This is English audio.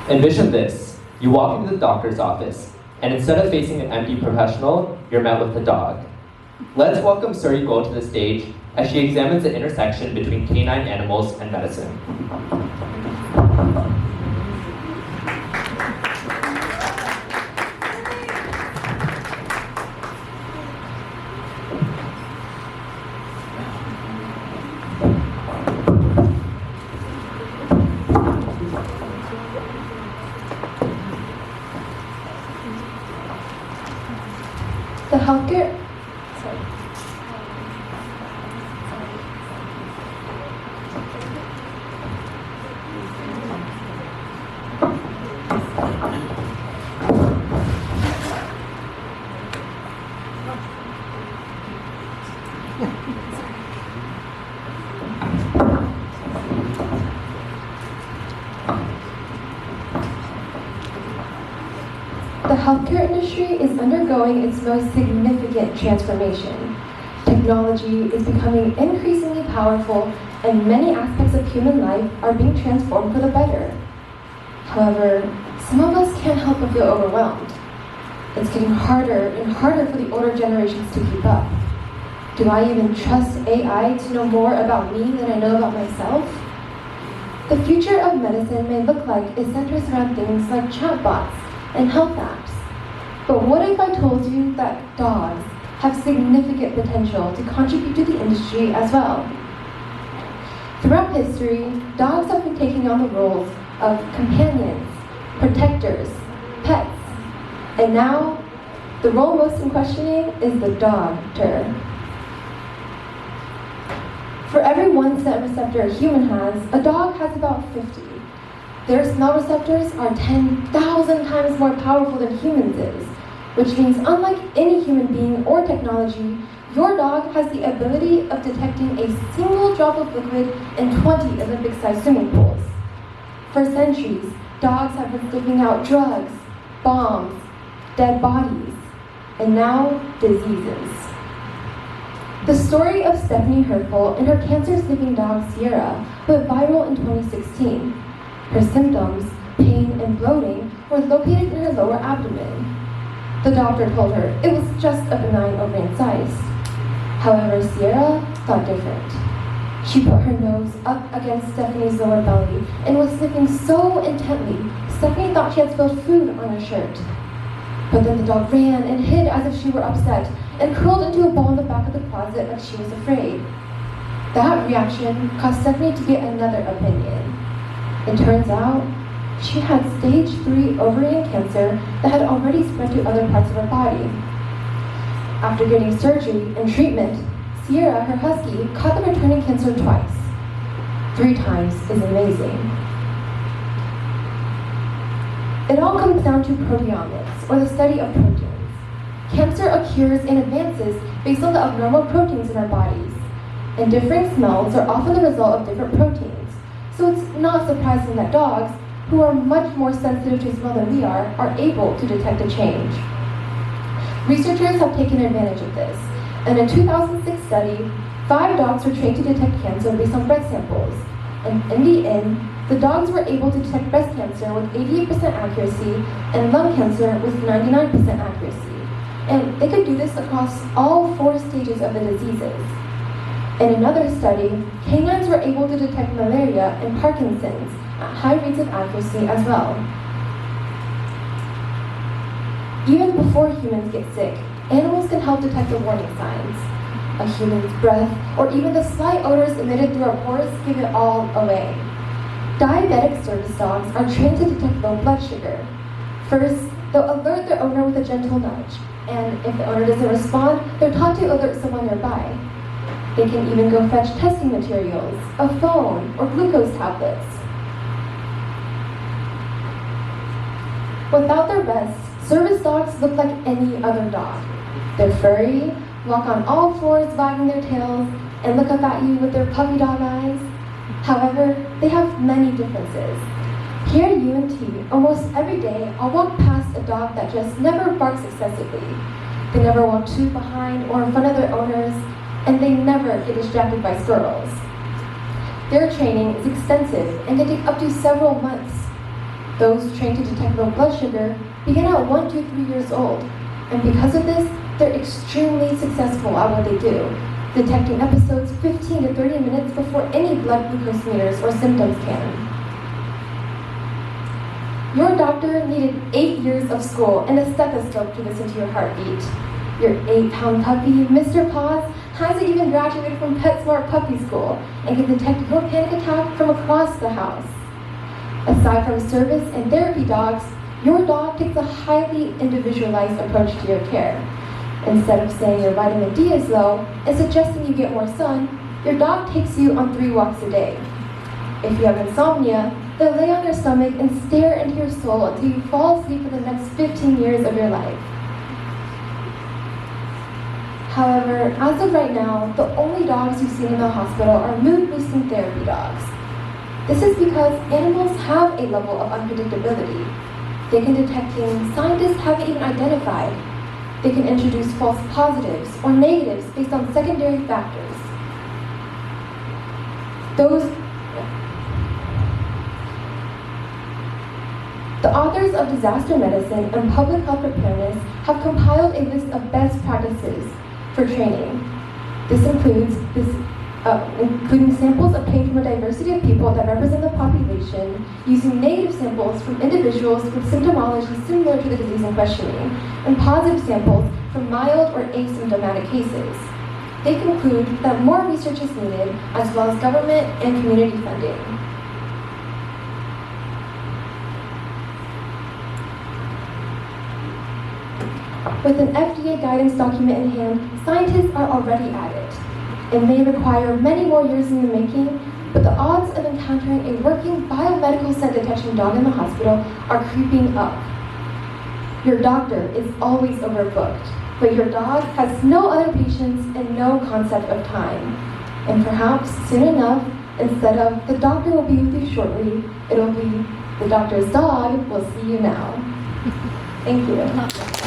Envision this. You walk into the doctor's office, and instead of facing an empty professional, you're met with a dog. Let's welcome Suri Go to the stage as she examines the intersection between canine animals and medicine. The healthcare. The healthcare industry is undergoing its most significant transformation. Technology is becoming increasingly powerful, and many aspects of human life are being transformed for the better. However, some of us can't help but feel overwhelmed. It's getting harder and harder for the older generations to keep up. Do I even trust AI to know more about me than I know about myself? The future of medicine may look like it centers around things like chatbots and health apps. But what if I told you that dogs have significant potential to contribute to the industry as well? Throughout history, dogs have been taking on the roles of companions, protectors, pets, and now the role most in questioning is the doctor. For every one scent receptor a human has, a dog has about 50. Their smell receptors are 10,000 times more powerful than humans is, which means unlike any human being or technology, your dog has the ability of detecting a single drop of liquid in 20 Olympic-sized swimming pools. For centuries, dogs have been sniffing out drugs, bombs, dead bodies, and now diseases. The story of Stephanie Hurtful and her cancer-sniffing dog Sierra went viral in 2016. Her symptoms, pain and bloating, were located in her lower abdomen. The doctor told her it was just a benign ovarian cyst. However, Sierra thought different. She put her nose up against Stephanie's lower belly and was sniffing so intently, Stephanie thought she had spilled food on her shirt. But then the dog ran and hid as if she were upset and curled into a ball in the back of the closet like she was afraid. That reaction caused Stephanie to get another opinion. It turns out she had stage 3 ovarian cancer that had already spread to other parts of her body. After getting surgery and treatment, Sierra, her husky, caught the returning cancer twice. 3 times is amazing. It all comes down to proteomics, or the study of proteins. Cancer occurs and advances based on the abnormal proteins in our bodies, and differing smells are often the result of different proteins. So it's not surprising that dogs, who are much more sensitive to smell than we are able to detect a change. Researchers have taken advantage of this. In a 2006 study, 5 dogs were trained to detect cancer based on breath samples. And in the end, the dogs were able to detect breast cancer with 88% accuracy and lung cancer with 99% accuracy. And they could do this across all 4 stages of the diseases. In another study, canines were able to detect malaria and Parkinson's at high rates of accuracy as well. Even before humans get sick, animals can help detect the warning signs. A human's breath, or even the slight odors emitted through our pores, give it all away. Diabetic service dogs are trained to detect low blood sugar. First, they'll alert their owner with a gentle nudge, and if the owner doesn't respond, they're taught to alert someone nearby. They can even go fetch testing materials, a phone, or glucose tablets. Without their vests, service dogs look like any other dog. They're furry, walk on all fours wagging their tails, and look up at you with their puppy dog eyes. However, they have many differences. Here at UNT, almost every day, I'll walk past a dog that just never barks excessively. They never walk too behind or in front of their owners, and they never get distracted by squirrels. Their training is extensive and can take up to several months. Those trained to detect low blood sugar begin at 1 to 3 years old, and because of this, they're extremely successful at what they do, detecting episodes 15 to 30 minutes before any blood glucose meters or symptoms can. Your doctor needed 8 years of school and a stethoscope to listen to your heartbeat. Your 8-pound puppy, Mr. Paws, hasn't even graduated from PetSmart Puppy School and can detect your panic attack from across the house. Aside from service and therapy dogs, your dog takes a highly individualized approach to your care. Instead of saying your vitamin D is low and suggesting you get more sun, your dog takes you on 3 walks a day. If you have insomnia, they'll lay on their stomach and stare into your soul until you fall asleep for the next 15 years of your life. However, as of right now, the only dogs you've seen in the hospital are mood-boosting therapy dogs. This is because animals have a level of unpredictability. They can detect things scientists haven't even identified. They can introduce false positives or negatives based on secondary factors. The authors of Disaster Medicine and Public Health Preparedness have compiled a list of best practices for training. This includes including samples obtained from a diversity of people that represent the population, using negative samples from individuals with symptomology similar to the disease in questioning, and positive samples from mild or asymptomatic cases. They conclude that more research is needed, as well as government and community funding. With an FDA guidance document in hand, scientists are already at it. It may require many more years in the making, but the odds of encountering a working biomedical scent detection dog in the hospital are creeping up. Your doctor is always overbooked, but your dog has no other patients and no concept of time. And perhaps soon enough, instead of the doctor will be with you shortly, it'll be the doctor's dog will see you now. Thank you.